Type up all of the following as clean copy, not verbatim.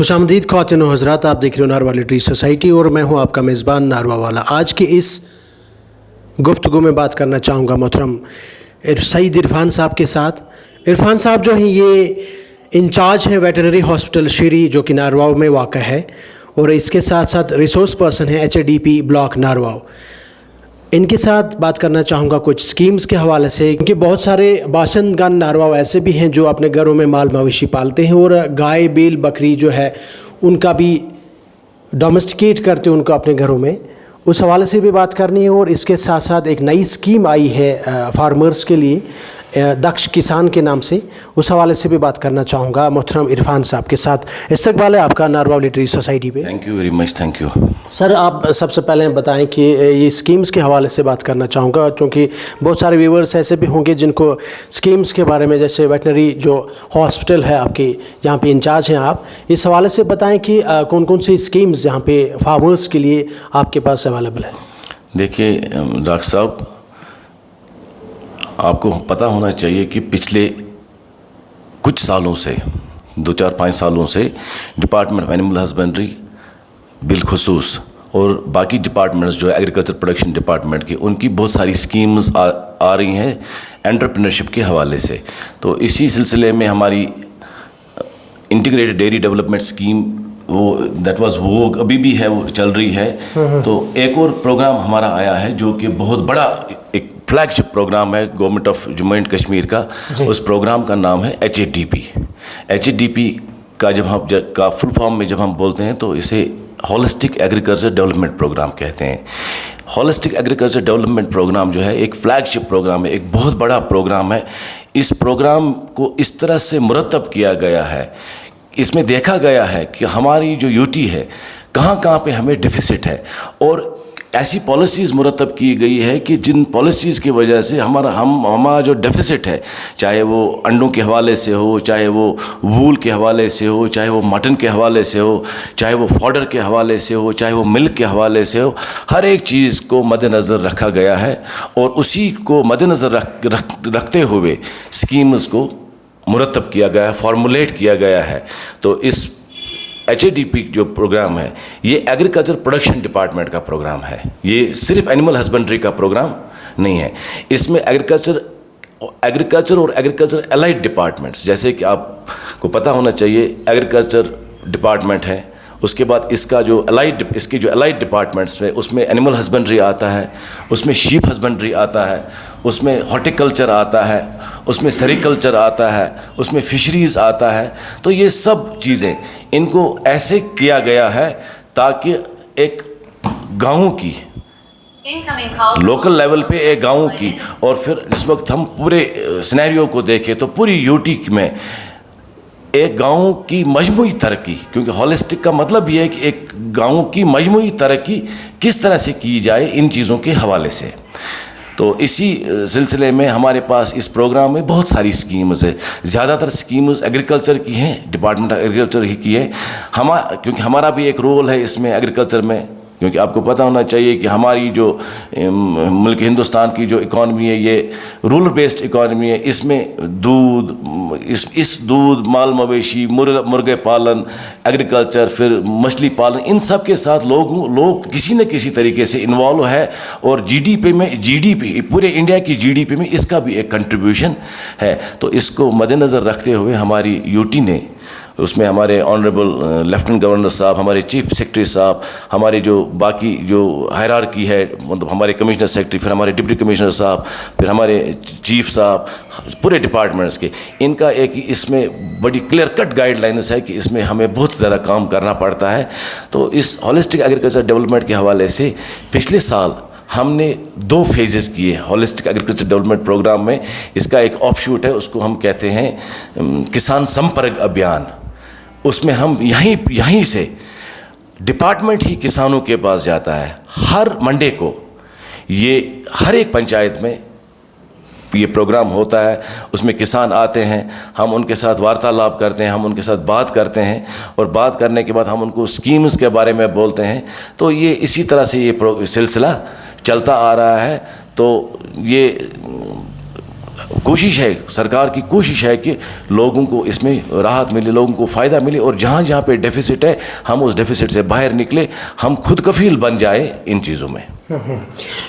खुश आमदीद ख़वातीन और हज़रात, आप देख रहे हो नारवा लिटरेरी सोसाइटी और मैं हूं आपका मेज़बान नारवा वाला। आज के इस गुफ्तगू में बात करना चाहूँगा मोहतरम सईद इरफान साहब के साथ। इरफान साहब जो हैं ये इंचार्ज हैं वेटरनरी हॉस्पिटल शीरी जो कि नारवा में वाक़ा है, और इसके साथ साथ रिसोर्स पर्सन हैं HADP ब्लॉक नारवा। इनके साथ बात करना चाहूँगा कुछ स्कीम्स के हवाले से, क्योंकि बहुत सारे बाशिंदगान नारवा ऐसे भी हैं जो अपने घरों में माल मवेशी पालते हैं और गाय बैल बकरी जो है उनका भी डोमेस्टिकेट करते हैं उनको अपने घरों में। उस हवाले से भी बात करनी है। और इसके साथ साथ एक नई स्कीम आई है फार्मर्स के लिए, दक्ष किसान के नाम से, उस हवाले से भी बात करना चाहूँगा मोहतरम इरफान साहब के साथ। इस्तकबाल है आपका नारवा लिटरेरी सोसाइटी पे। Thank you very much. Thank you sir. आप सबसे पहले बताएं कि ये स्कीम्स के हवाले से बात करना चाहूँगा, क्योंकि बहुत सारे व्यूवर्स ऐसे भी होंगे जिनको स्कीम्स के बारे में, जैसे वेटनरी जो हॉस्पिटल है आपके यहाँ पे इंचार्ज हैं आप, इस हवाले से बताएं कि कौन कौन सी स्कीम्स यहाँ पे फार्मर्स के लिए आपके पास अवेलेबल है। देखिए डॉक्टर साहब, आपको पता होना चाहिए कि पिछले कुछ सालों से 2-4-5 सालों से डिपार्टमेंट ऑफ एनिमल हस्बेंड्री बिलखुसूस और बाकी डिपार्टमेंट्स जो है एग्रीकल्चर प्रोडक्शन डिपार्टमेंट की, उनकी बहुत सारी स्कीम्स आ रही हैं एंटरप्रेन्योरशिप के हवाले से। तो इसी सिलसिले में हमारी इंटीग्रेटेड डेयरी डेवलपमेंट स्कीम वो अभी भी है, वो चल रही है। तो एक और प्रोग्राम हमारा आया है जो कि बहुत बड़ा एक फ्लैगशिप प्रोग्राम है government of Jammu and Kashmir का। उस प्रोग्राम का नाम है HADP। HADP का फुल फॉर्म में जब हम बोलते हैं तो इसे होलिस्टिक एग्रीकल्चर डेवलपमेंट प्रोग्राम कहते हैं। होलिस्टिक एग्रीकल्चर डेवलपमेंट प्रोग्राम जो है एक फ्लैगशिप प्रोग्राम है, एक बहुत बड़ा प्रोग्राम है। इस प्रोग्राम को इस तरह से मुरतब किया गया है, इसमें देखा गया है कि हमारी जो यूटी है कहाँ पे हमें डेफिसिट है, और ऐसी पॉलिसीज़ मुरतब की गई है कि जिन पॉलिसीज़ की वजह से हमारा जो डेफिसिट है, चाहे वो अंडों के हवाले से हो, चाहे वो वूल के हवाले से हो, चाहे वो मटन के हवाले से हो, चाहे वो फॉडर के हवाले से हो, चाहे वो मिल्क के हवाले से हो, हर एक चीज़ को मद्देनज़र रखा गया है और उसी को मद्देनज़र रखते हुए स्कीम्स को मुरतब किया गया है, फॉर्मुलेट किया गया है। तो इस HADP जो प्रोग्राम है ये एग्रीकल्चर प्रोडक्शन डिपार्टमेंट का प्रोग्राम है, ये सिर्फ एनिमल हस्बेंड्री का प्रोग्राम नहीं है। इसमें एग्रीकल्चर और एग्रीकल्चर एलाइड डिपार्टमेंट्स, जैसे कि आपको पता होना चाहिए एग्रीकल्चर डिपार्टमेंट है, उसके बाद इसके जो एलाइड डिपार्टमेंट्स में उसमें एनिमल हस्बेंड्री आता है, उसमें शीप हस्बेंड्री आता है, उसमें हॉर्टिकल्चर आता है, उसमें सेरिकल्चर आता है, उसमें फिशरीज़ आता है। तो ये सब चीज़ें इनको ऐसे किया गया है ताकि एक गाँव की लोकल लेवल पे एक गाँव की, और फिर जिस वक्त हम पूरे सिनेरियो को देखें तो पूरी यूटी में एक गाँव की मजमूई तरक्की, क्योंकि होलिस्टिक का मतलब ये है कि एक गाँव की मजमूई तरक्की किस तरह से की जाए इन चीज़ों के हवाले से। तो इसी सिलसिले में हमारे पास इस प्रोग्राम में बहुत सारी स्कीम्स है। ज़्यादातर स्कीम्स एग्रीकल्चर की हैं, डिपार्टमेंट ऑफ एग्रीकल्चर ही की है। क्योंकि हमारा भी एक रोल है इसमें एग्रीकल्चर में, क्योंकि आपको पता होना चाहिए कि हमारी जो मुल्क हिंदुस्तान की जो इकॉनमी है ये रूरल बेस्ड इकॉनमी है। इसमें दूध, माल मवेशी, मुर्गे पालन, एग्रीकल्चर, फिर मछली पालन, इन सब के साथ लोग किसी न किसी तरीके से इन्वॉल्व है। और जीडीपी पूरे इंडिया की जीडीपी में इसका भी एक कंट्रीब्यूशन है। तो इसको मद्देनज़र रखते हुए हमारी यूटी ने, उसमें हमारे ऑनरेबल लेफ्टिनेंट गवर्नर साहब, हमारे चीफ सेक्रेटरी साहब, हमारे जो बाकी जो हायरार्की है, मतलब हमारे कमिश्नर सेक्रेटरी, फिर हमारे डिप्टी कमिश्नर साहब, फिर हमारे चीफ साहब, पूरे डिपार्टमेंट्स के, इनका एक इसमें बड़ी क्लियर कट गाइडलाइंस है कि इसमें हमें बहुत ज़्यादा काम करना पड़ता है। तो इस होलिस्टिक एग्रीकल्चर डेवलपमेंट के हवाले से पिछले साल हमने 2 फेजेस किए होलिस्टिक एग्रीकल्चर डेवलपमेंट प्रोग्राम में। इसका एक ऑफशूट है, उसको हम कहते हैं किसान संपर्क अभियान। उसमें हम यहीं से डिपार्टमेंट ही किसानों के पास जाता है। हर मंडे को ये हर एक पंचायत में ये प्रोग्राम होता है, उसमें किसान आते हैं, हम उनके साथ वार्तालाप करते हैं, हम उनके साथ बात करते हैं, और बात करने के बाद हम उनको स्कीम्स के बारे में बोलते हैं। तो ये इसी तरह से ये सिलसिला चलता आ रहा है। तो ये कोशिश है, सरकार की कोशिश है कि लोगों को इसमें राहत मिले, लोगों को फ़ायदा मिले, और जहाँ जहाँ पे डेफिसिट है हम उस डेफिसिट से बाहर निकले, हम खुद कफील बन जाए इन चीज़ों में।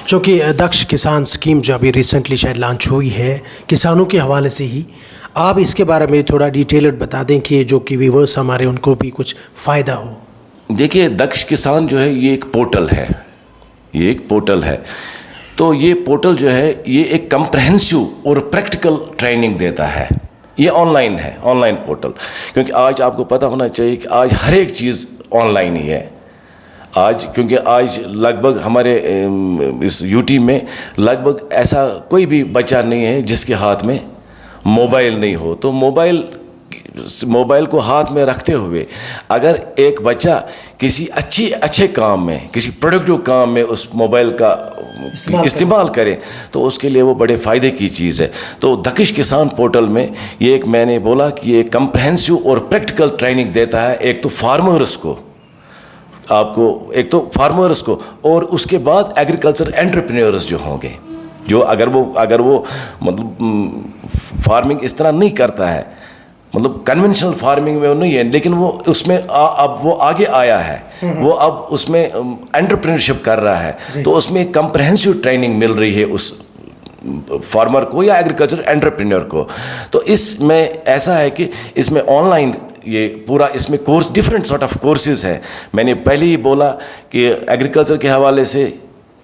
चूँकि दक्ष किसान स्कीम जो अभी रिसेंटली शायद लॉन्च हुई है किसानों के हवाले से ही, आप इसके बारे में थोड़ा डिटेल्ड बता दें कि जो कि व्यूअर्स हमारे उनको भी कुछ फ़ायदा हो। देखिए, दक्ष किसान जो है ये एक पोर्टल है, ये एक पोर्टल है। तो ये पोर्टल जो है ये एक कम्प्रहेंसिव और प्रैक्टिकल ट्रेनिंग देता है। ये ऑनलाइन है, ऑनलाइन पोर्टल, क्योंकि आज आपको पता होना चाहिए कि आज हर एक चीज़ ऑनलाइन ही है आज, क्योंकि आज लगभग हमारे इस यूटी में लगभग ऐसा कोई भी बच्चा नहीं है जिसके हाथ में मोबाइल नहीं हो। तो मोबाइल को हाथ में रखते हुए अगर एक बच्चा किसी अच्छे काम में, किसी प्रोडक्टिव काम में उस मोबाइल का इस्तेमाल करे तो उसके लिए वो बड़े फ़ायदे की चीज़ है। तो दक्ष किसान पोर्टल में ये एक, मैंने बोला कि ये कम्प्रहेंसिव और प्रैक्टिकल ट्रेनिंग देता है, एक तो फार्मर्स को, आपको एक तो फार्मर्स को, और उसके बाद एग्रीकल्चर एंटरप्रेन्योर्स जो होंगे, जो अगर वो मतलब फार्मिंग इस तरह नहीं करता है, मतलब कन्वेंशनल फार्मिंग में वो नहीं है, लेकिन वो उसमें अब वो आगे आया है, वो अब उसमें एंटरप्रेन्योरशिप कर रहा है, तो उसमें कम्प्रहेंसिव ट्रेनिंग मिल रही है उस फार्मर को या एग्रीकल्चर एंटरप्रेन्योर को। तो इसमें ऐसा है कि इसमें ऑनलाइन ये पूरा, इसमें course, different sort of courses हैं। मैंने पहले ही बोला कि एग्रीकल्चर के हवाले से,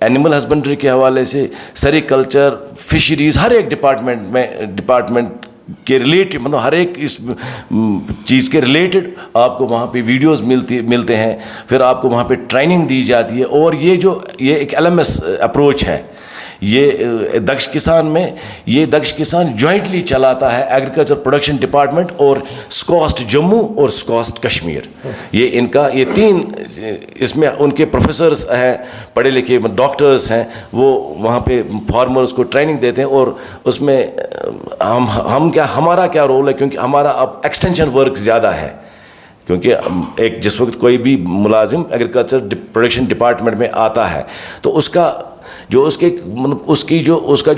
एनिमल हस्बेंड्री के हवाले से, सेरिकल्चर, फिशरीज़, हर एक डिपार्टमेंट के रिलेटेड, मतलब हर एक इस चीज़ के रिलेटेड आपको वहाँ पे वीडियोस मिलते हैं, फिर आपको वहाँ पे ट्रेनिंग दी जाती है। और ये एक LMS अप्रोच है, ये दक्ष किसान में, ये दक्ष किसान जॉइंटली चलाता है एग्रीकल्चर प्रोडक्शन डिपार्टमेंट और स्कॉस्ट जम्मू और स्कॉस्ट कश्मीर। ये तीन, इसमें उनके प्रोफेसर्स हैं, पढ़े लिखे डॉक्टर्स हैं, वो वहाँ पे फार्मर्स को ट्रेनिंग देते हैं। और उसमें हमारा क्या रोल है, क्योंकि हमारा अब एक्सटेंशन वर्क ज़्यादा है, क्योंकि एक जिस वक्त कोई भी मुलाजिम एग्रीकल्चर प्रोडक्शन डिपार्टमेंट में आता है तो उसका जो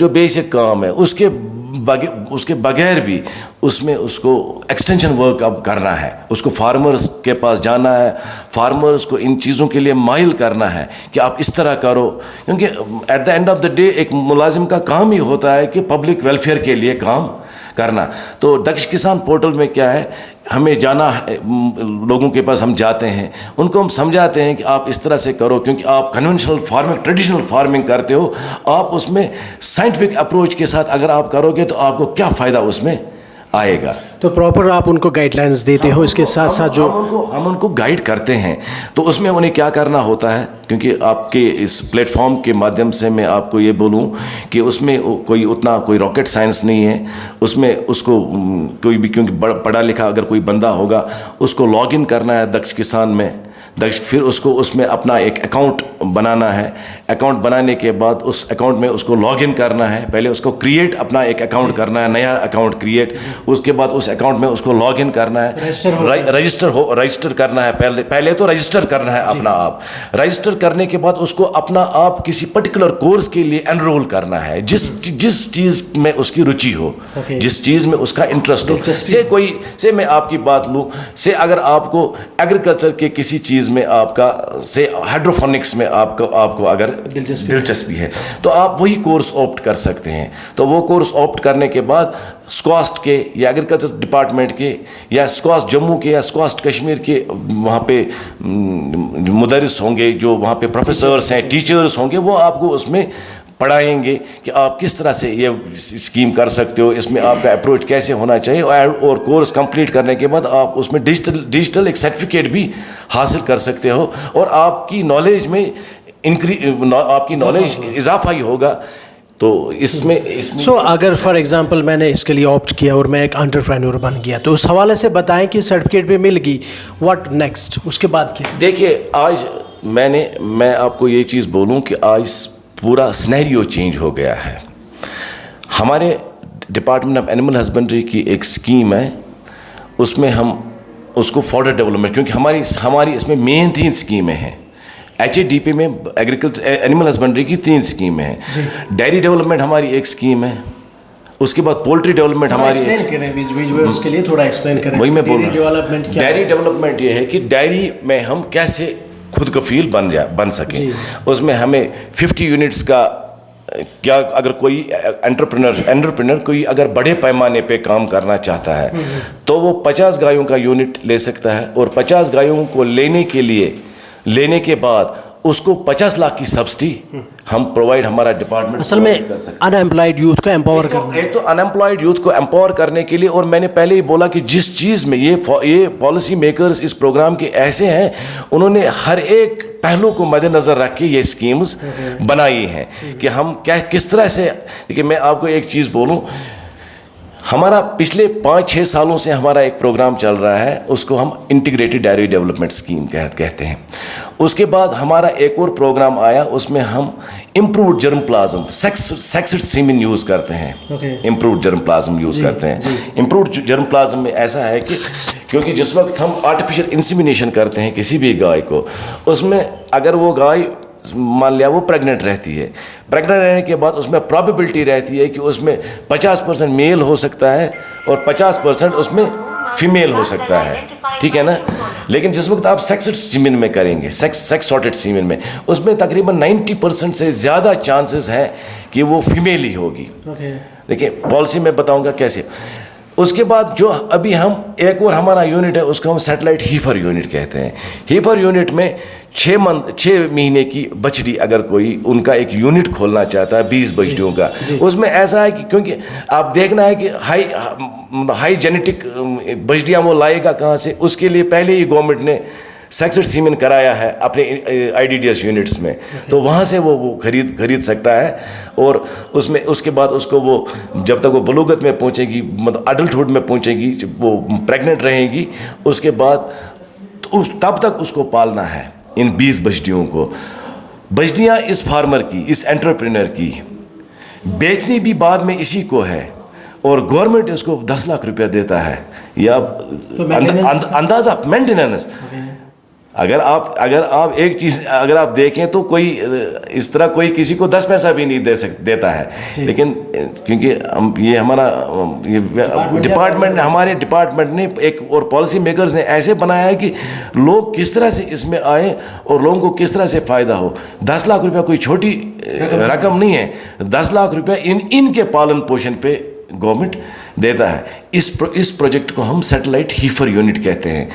बेसिक काम है उसके बगैर भी उसमें उसको एक्सटेंशन वर्क अब करना है, उसको फार्मर्स के पास जाना है, फार्मर्स को इन चीज़ों के लिए माइल करना है कि आप इस तरह करो, क्योंकि at the end of the day एक मुलाजिम का काम ही होता है कि पब्लिक वेलफेयर के लिए काम करना। तो दक्ष किसान पोर्टल में क्या है, हमें जाना है, लोगों के पास हम जाते हैं, उनको हम समझाते हैं कि आप इस तरह से करो, क्योंकि आप कन्वेंशनल फार्मिंग, ट्रेडिशनल फार्मिंग करते हो, आप उसमें साइंटिफिक अप्रोच के साथ अगर आप करोगे तो आपको क्या फ़ायदा उसमें आएगा। तो प्रॉपर आप उनको गाइडलाइंस देते हो, इसके साथ साथ जो हम उनको गाइड करते हैं। तो उसमें उन्हें क्या करना होता है, क्योंकि आपके इस प्लेटफॉर्म के माध्यम से मैं आपको ये बोलूं कि उसमें कोई रॉकेट साइंस नहीं है, उसमें उसको कोई भी, क्योंकि पढ़ा लिखा अगर कोई बंदा होगा उसको लॉग इन करना है दक्ष किसान में, फिर उसको उसमें अपना एक अकाउंट बनाना है, अकाउंट बनाने के बाद उस अकाउंट में उसको लॉग इन करना है, पहले उसको क्रिएट अपना एक अकाउंट करना है, नया अकाउंट क्रिएट, उसके बाद उस अकाउंट में उसको लॉग इन करना है, रजिस्टर करना है, पहले तो रजिस्टर करना है अपना आप, रजिस्टर करने के बाद उसको अपना आप किसी पर्टिकुलर कोर्स के लिए एनरोल करना है, जिस चीज़ में उसकी रुचि हो, जिस चीज़ में उसका इंटरेस्ट हो। से मैं आपकी बात लूँ, से अगर आपको एग्रीकल्चर के किसी चीज़ में आपका, से हाइड्रोफोनिक्स में आपको अगर दिलचस्पी है तो आप वही कोर्स ऑप्ट कर सकते हैं। तो वो कोर्स ऑप्ट करने के बाद स्कॉस्ट के या एग्रीकल्चर डिपार्टमेंट के या स्कॉस्ट जम्मू के या स्कॉस्ट कश्मीर के वहाँ पे मुदरिस होंगे, जो वहाँ पे प्रोफेसर्स हैं, टीचर्स होंगे, वो आपको उसमें पढ़ाएंगे कि आप किस तरह से ये स्कीम कर सकते हो, इसमें आपका अप्रोच कैसे होना चाहिए। और कोर्स कंप्लीट करने के बाद आप उसमें डिजिटल एक सर्टिफिकेट भी हासिल कर सकते हो और आपकी नॉलेज में आपकी नॉलेज इजाफा ही होगा। तो इसमें अगर फॉर एग्जांपल मैंने इसके लिए ऑप्ट किया और मैं एक एंटरप्रेन्योर बन गया, तो उस हवाले से बताएं कि सर्टिफिकेट भी मिल गई, व्हाट नेक्स्ट, उसके बाद क्या? देखिए, आज मैं आपको ये चीज़ बोलूँ कि आज पूरा सिनेरियो चेंज हो गया है। हमारे डिपार्टमेंट ऑफ एनिमल हस्बेंड्री की एक स्कीम है, उसमें हम उसको फॉर्डर डेवलपमेंट, क्योंकि हमारी इसमें मेन 3 स्कीमें हैं। HADP में एग्रीकल्चर एनिमल हस्बेंड्री की 3 स्कीमें हैं। डेयरी डेवलपमेंट हमारी एक स्कीम है اس کے بعد پولٹری ڈیولپمنٹ ہماری اس کے لیے تھوڑا ایکسپلین کریں. وہی میں بول رہا ہوں. ڈیری ڈیولپمنٹ یہ ہے کہ ڈیری میں ہم کیسے خود کفیل بن سکیں. اس میں ہمیں 50 یونٹس کا کیا اگر کوئی انٹرپرینر کوئی اگر بڑے پیمانے پہ کام کرنا چاہتا ہے تو وہ 50 گایوں کا یونٹ لے سکتا ہے, اور 50 گایوں کو لینے کے بعد اس کو 50 لاکھ کی سبسڈی ہم پرووائڈ ہمارا ڈپارٹمنٹ اصل میں ان ایمپلائڈ یوتھ کو امپاور کرنا. ایک تو ان ایمپلائڈ یوتھ کو امپاور کرنے کے لیے, اور میں نے پہلے ہی بولا کہ جس چیز میں یہ پالیسی میکرز اس پروگرام کے ایسے ہیں, انہوں نے ہر ایک پہلو کو مد نظر رکھ کے یہ اسکیمز بنائی ہیں کہ ہم کس طرح سے. دیکھیے میں آپ کو ایک چیز بولوں, ہمارا پچھلے 5-6 سالوں سے ہمارا ایک پروگرام چل رہا ہے, اس کو ہم انٹیگریٹڈ ڈیری ڈیولپمنٹ اسکیم کہتے ہیں. اس کے بعد ہمارا ایک اور پروگرام آیا, اس میں ہم امپرووڈ جرم پلازم سیکسڈ سیمن یوز کرتے ہیں. امپرووڈ جرم پلازم یوز کرتے ہیں. امپرووڈ جرم پلازم میں ایسا ہے کہ کیونکہ جس وقت ہم آرٹیفیشل انسیمینیشن کرتے ہیں کسی بھی گائے کو, اس میں اگر وہ گائے مان لیا وہ پریگننٹ رہتی ہے, پریگننٹ رہنے کے بعد اس میں پرابیبلٹی رہتی ہے کہ اس میں 50% میل ہو سکتا ہے اور 50% اس میں فیمیل ہو سکتا ہے, ٹھیک ہے نا. لیکن جس وقت آپ سیکسڈ سیمن میں کریں گے, سیکس سارٹڈ سیمن میں, اس میں تقریباً 90% سے زیادہ چانسز ہیں کہ وہ فیمیل ہی ہوگی. دیکھیں پالیسی میں بتاؤں گا کیسے. اس کے بعد جو ابھی ہم ایک اور ہمارا یونٹ ہے, اس کو ہم سیٹلائٹ ہیفر یونٹ کہتے ہیں. ہیفر یونٹ میں 6 مہینے کی بچڑی اگر کوئی ان کا ایک یونٹ کھولنا چاہتا ہے 20 بچڑیوں کا, اس میں ایسا ہے کہ کیونکہ آپ دیکھنا ہے کہ ہائی جینیٹک بچڑیاں وہ لائے گا کہاں سے, اس کے لیے پہلے ہی گورنمنٹ نے سیکسڈ سیمن کرایا ہے اپنے I D D S units میں, تو وہاں سے وہ خرید سکتا ہے. اور اس کے بعد اس کو وہ جب تک وہ بلوغت میں پہنچے گی, مطلب اڈلٹہڈ میں پہنچے گی, وہ پریگننٹ رہے گی, اس کے بعد تب تک اس کو پالنا ہے ان 20 بچڑیوں کو. بچڑیاں اس فارمر کی, اس انٹرپرینر کی, بیچنی بھی بعد میں اسی کو ہے, اور گورنمنٹ اس کو 10 لاکھ روپیہ دیتا ہے. یا اندازہ مینٹیننس. اگر آپ ایک چیز اگر آپ دیکھیں تو کوئی اس طرح کوئی کسی کو 10 پیسہ بھی نہیں دیتا ہے. لیکن کیونکہ یہ ہمارا ڈپارٹمنٹ, ہمارے ڈپارٹمنٹ نے ایک اور پالیسی میکرز نے ایسے بنایا ہے کہ لوگ کس طرح سے اس میں آئیں اور لوگوں کو کس طرح سے فائدہ ہو. 10 لاکھ روپیہ کوئی چھوٹی رقم نہیں ہے. 10 لاکھ روپیہ ان کے پالن پوشن پہ گورنمنٹ دیتا ہے. اس پروجیکٹ کو ہم سیٹلائٹ ہیفر یونٹ کہتے ہیں.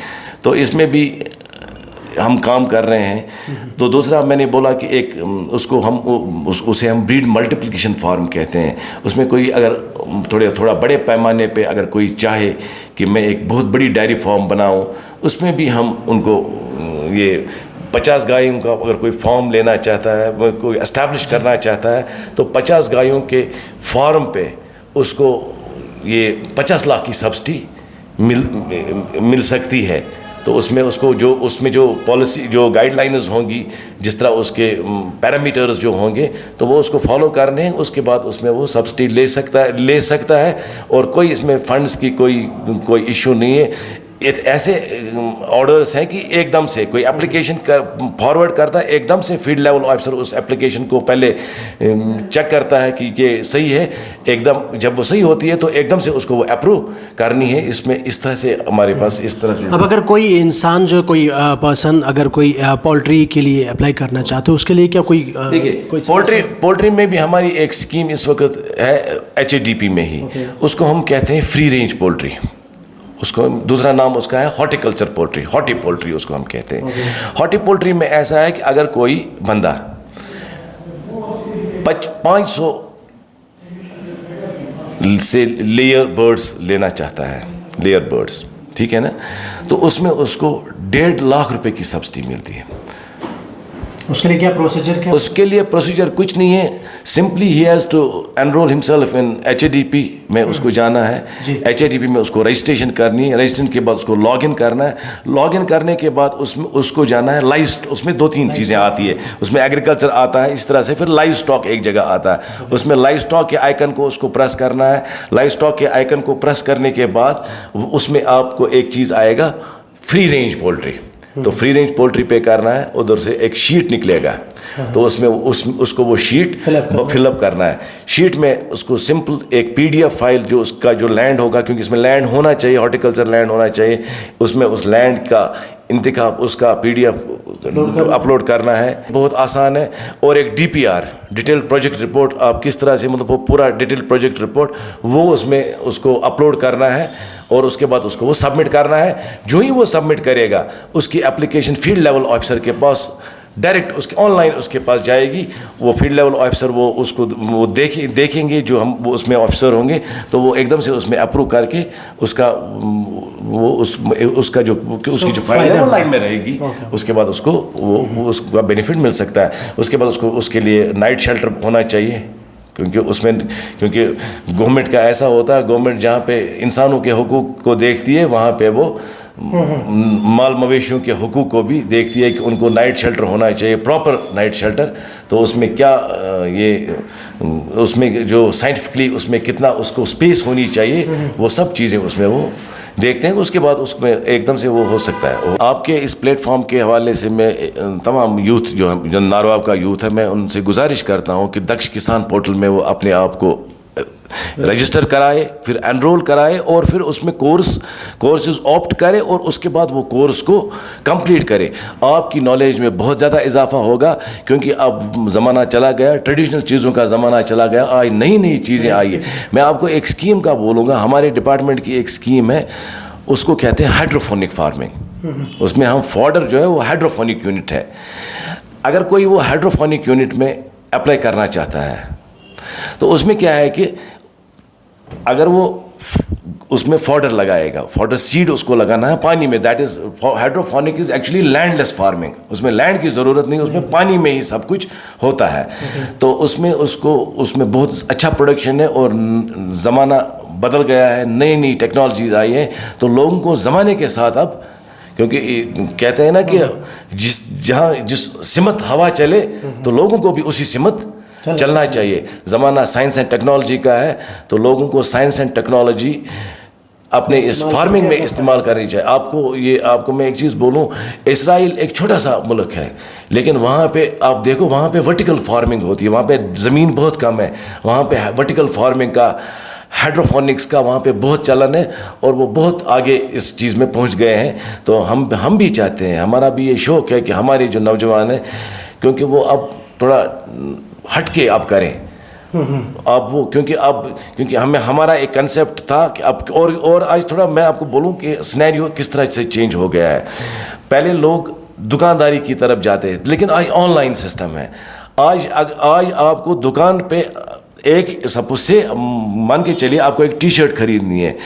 تو اس میں بھی ہم کام کر رہے ہیں. تو دوسرا میں نے بولا کہ ایک اسے ہم بریڈ ملٹیپلیکیشن فارم کہتے ہیں. اس میں کوئی اگر تھوڑا بڑے پیمانے پہ اگر کوئی چاہے کہ میں ایک بہت بڑی ڈائری فارم بناؤں, اس میں بھی ہم ان کو یہ 50 گایوں کا اگر کوئی فارم لینا چاہتا ہے, کوئی اسٹیبلش کرنا چاہتا ہے, تو 50 گایوں کے فارم پہ اس کو یہ 50 لاکھ کی سبسڈی مل سکتی ہے. تو اس میں جو پالیسی جو گائیڈ لائنز ہوں گی, جس طرح اس کے پیرامیٹرز جو ہوں گے, تو وہ اس کو فالو کرنے ہیں. اس کے بعد اس میں وہ سبسڈی لے سکتا ہے, اور کوئی اس میں فنڈز کی کوئی ایشو نہیں ہے. ایسے آرڈرز ہیں کہ ایک دم سے کوئی اپلیکیشن فارورڈ کرتا ہے, ایک دم سے فیلڈ لیول آفیسر اس اپلیکیشن کو پہلے چیک کرتا ہے کہ یہ صحیح ہے. ایک دم جب وہ صحیح ہوتی ہے تو ایک دم سے اس کو وہ اپروو کرنی ہے. اس میں اس طرح سے ہمارے پاس اس طرح سے. اب اگر کوئی انسان جو کوئی پرسن اگر کوئی پولٹری کے لیے اپلائی کرنا چاہتے ہو, اس کے لیے کیا کوئی دیکھیے پولٹری میں بھی ہماری ایک اسکیم اس وقت ہے HADP میں ہی. اس کو ہم کہتے ہیں فری رینج پولٹری. اس کو دوسرا نام اس کا ہے ہارٹیکلچر پولٹری, ہارٹی پولٹری اس کو ہم کہتے ہیں. ہارٹی پولٹری میں ایسا ہے کہ اگر کوئی بندہ 500 سے لیئر برڈز لینا چاہتا ہے, لیئر برڈز, ٹھیک ہے نا, تو اس میں اس کو 1.5 لاکھ روپے کی سبسڈی ملتی ہے. اس کے لیے کیا پروسیجر کیا؟ اس کے لیے پروسیجر کچھ نہیں ہے. Simply he has to enrol himself in HADP میں اس کو جانا ہے. HADP میں اس کو رجسٹریشن کرنی ہے. رجسٹریشن کے بعد اس کو لاگ ان کرنا ہے. لاگ ان کرنے کے بعد اس کو جانا ہے اس میں 2-3 چیزیں آتی ہے. اس میں ایگریکلچر آتا ہے, اس طرح سے پھر لائیو اسٹاک ایک جگہ آتا ہے. اس میں لائیو اسٹاک کے آئیکن کو اس کو پریس کرنا ہے. لائیو اسٹاک کے آئیکن کو پریس کرنے کے بعد اس میں آپ کو ایک چیز آئے گا, فری رینج پولٹری. तो फ्री रेंज पोल्ट्री पे करना है, उधर से एक शीट निकलेगा, तो उसमें उसको वो शीट फिलअप करना है। शीट में उसको सिंपल एक PDF फाइल जो उसका जो लैंड होगा, क्योंकि इसमें लैंड होना चाहिए, हॉर्टिकल्चर लैंड होना चाहिए, उसमें उस लैंड का इंतखाब उसका PDF अपलोड करना है, बहुत आसान है। और एक DPR डिटेल्ड प्रोजेक्ट रिपोर्ट, आप किस तरह से मतलब वो पूरा डिटेल्ड प्रोजेक्ट रिपोर्ट वो उसमें उसको अपलोड करना है और उसके बाद उसको वो सबमिट करना है। जो ही वो सबमिट करेगा उसकी एप्लीकेशन फील्ड लेवल ऑफिसर के पास डायरेक्ट उसके ऑनलाइन उसके पास जाएगी। वो फील्ड लेवल ऑफिसर वो उसको वो देखेंगे, जो हम वो उसमें ऑफिसर होंगे, तो वो एकदम से उसमें अप्रूव करके उसका वो उसका जो उसकी जो फाइल है ऑनलाइन में रहेगी। उसके बाद उसको वो उसका बेनिफिट मिल सकता है। उसके बाद उसको उसके लिए नाइट शेल्टर होना चाहिए, क्योंकि गवर्नमेंट का ऐसा होता है, गवर्नमेंट जहाँ पे इंसानों के हुकूक को देखती है वहाँ पे वो माल मवेशियों के हुकूक को भी देखती है कि उनको नाइट शेल्टर होना चाहिए, प्रॉपर नाइट शेल्टर। तो उसमें क्या ये उसमें जो साइंटिफिकली उसमें कितना उसको स्पेस होनी चाहिए, वो सब चीज़ें उसमें वो देखते हैं। उसके बाद उसमें एकदम से वो हो सकता है। आपके इस प्लेटफॉर्म के हवाले से मैं तमाम यूथ जो नारवा का यूथ है, मैं उनसे गुजारिश करता हूँ कि दक्ष किसान पोर्टल में वो अपने आप को रजिस्टर कराए, फिर एनरोल कराए और फिर उसमें कोर्सेज ऑप्ट करे और उसके बाद वो कोर्स को कंप्लीट करे। आपकी नॉलेज में बहुत ज़्यादा इजाफा होगा, क्योंकि अब ज़माना चला गया, ट्रेडिशनल चीज़ों का ज़माना चला गया, आज नई नई चीज़ें आई है। मैं आपको एक स्कीम का बोलूँगा, हमारे डिपार्टमेंट की एक स्कीम है, उसको कहते हैं हाइड्रोफोनिक फार्मिंग। उसमें हम फॉडर जो है वो हाइड्रोफोनिक यूनिट है। अगर कोई वो हाइड्रोफोनिक यूनिट में अप्लाई करना चाहता है तो उसमें क्या है कि अगर वो उसमें फॉडर लगाएगा, फॉडर सीड उसको लगाना है पानी में, that is hydroponic is actually landless farming. उसमें लैंड की ज़रूरत नहीं, उसमें पानी में ही सब कुछ होता है। तो उसमें बहुत अच्छा प्रोडक्शन है और ज़माना बदल गया है, नई नई टेक्नोलॉजीज आई हैं। तो लोगों को ज़माने के साथ अब, क्योंकि कहते हैं ना कि जिस सिमत हवा चले तो लोगों को भी उसी सिमत चलना चाहिए। ज़माना साइंस एंड टेक्नोलॉजी का है, तो लोगों को साइंस एंड टेक्नोलॉजी अपने इस फार्मिंग में इस्तेमाल करनी चाहिए। आपको मैं एक चीज़ बोलूँ, इजराइल एक छोटा सा मुल्क है, लेकिन वहाँ पे आप देखो, वहाँ पे वर्टिकल फार्मिंग होती है, वहाँ पे ज़मीन बहुत कम है, वहाँ पे वर्टिकल फार्मिंग का, हाइड्रोफोनिक्स का वहाँ पे बहुत चलन है और वो बहुत आगे इस चीज़ में पहुँच गए हैं। तो हम भी चाहते हैं, हमारा भी ये शौक़ है कि हमारे जो नौजवान हैं, क्योंकि वो अब थोड़ा हट के आप करें, आप वो क्योंकि हमारा एक कंसेप्ट था कि अब और आज थोड़ा मैं आपको बोलूं कि सिनेरियो किस तरह से चेंज हो गया है। पहले लोग दुकानदारी की तरफ जाते हैं, लेकिन आज ऑनलाइन सिस्टम है। आज आपको दुकान पे एक सपोज से मान के चलिए आपको एक टी-शर्ट खरीदनी है,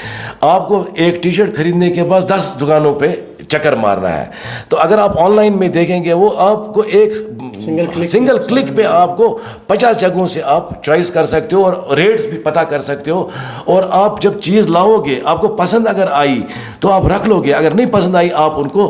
आपको एक टी-शर्ट खरीदने के बाद 10 दुकानों पे चक्कर मारना है। तो अगर आप ऑनलाइन में देखेंगे, वो आपको एक सिंगल क्लिक पे आपको 50 जगहों से आप चॉइस कर सकते हो और रेट्स भी पता कर सकते हो। और आप जब चीज़ लाओगे, आपको पसंद अगर आई तो आप रख लोगे, अगर नहीं पसंद आई आप उनको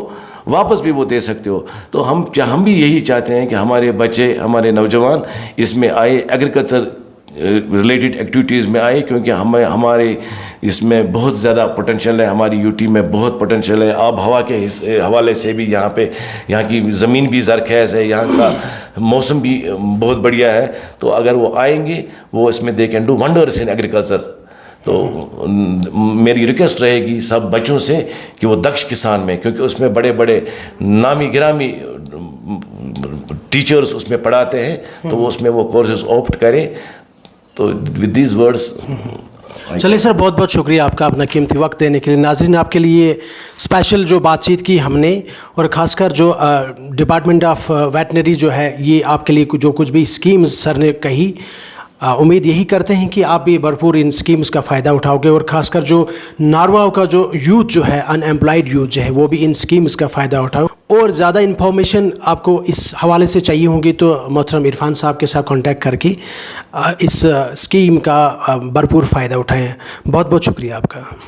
वापस भी वो दे सकते हो। तो हम भी यही चाहते हैं कि हमारे बच्चे, हमारे नौजवान इसमें आए, एग्रीकल्चर रिलेटेड एक्टिविटीज़ में आए, क्योंकि हमारे इसमें बहुत ज़्यादा पोटेंशियल है, हमारी यूटी में बहुत पोटेंशियल है। आब हवा के हवाले से भी यहाँ की ज़मीन भी ज़रख़ेज़ है, यहाँ का मौसम भी बहुत बढ़िया है। तो अगर वो आएंगे, वो इसमें they can do wonders in agriculture. तो मेरी रिक्वेस्ट रहेगी सब बच्चों से कि वो दक्ष किसान में, क्योंकि उसमें बड़े बड़े नामी गिरामी टीचर्स उसमें पढ़ाते हैं, तो वो उसमें वो कोर्सेज ऑप्ट करें। तो विद दीज वर्ड्स, चलिए सर, बहुत बहुत शुक्रिया आपका अपना कीमती वक्त देने के लिए। नाज़रीन, आपके लिए स्पेशल जो बातचीत की हमने, और ख़ासकर जो डिपार्टमेंट ऑफ वेटनरी जो है, ये आपके लिए जो कुछ भी स्कीम्स सर ने कही, उम्मीद यही करते हैं कि आप भी भरपूर इन स्कीम्स का फ़ायदा उठाओगे। और ख़ासकर जो नारवा का जो यूथ जो है, अनएम्प्लॉयड यूथ जो है, वो भी इन स्कीम्स का फ़ायदा उठाओ। और ज़्यादा इन्फॉर्मेशन आपको इस हवाले से चाहिए होगी तो मोहतरम इरफान साहब के साथ कांटेक्ट करके इस स्कीम का भरपूर फ़ायदा उठाएँ। बहुत बहुत शुक्रिया आपका।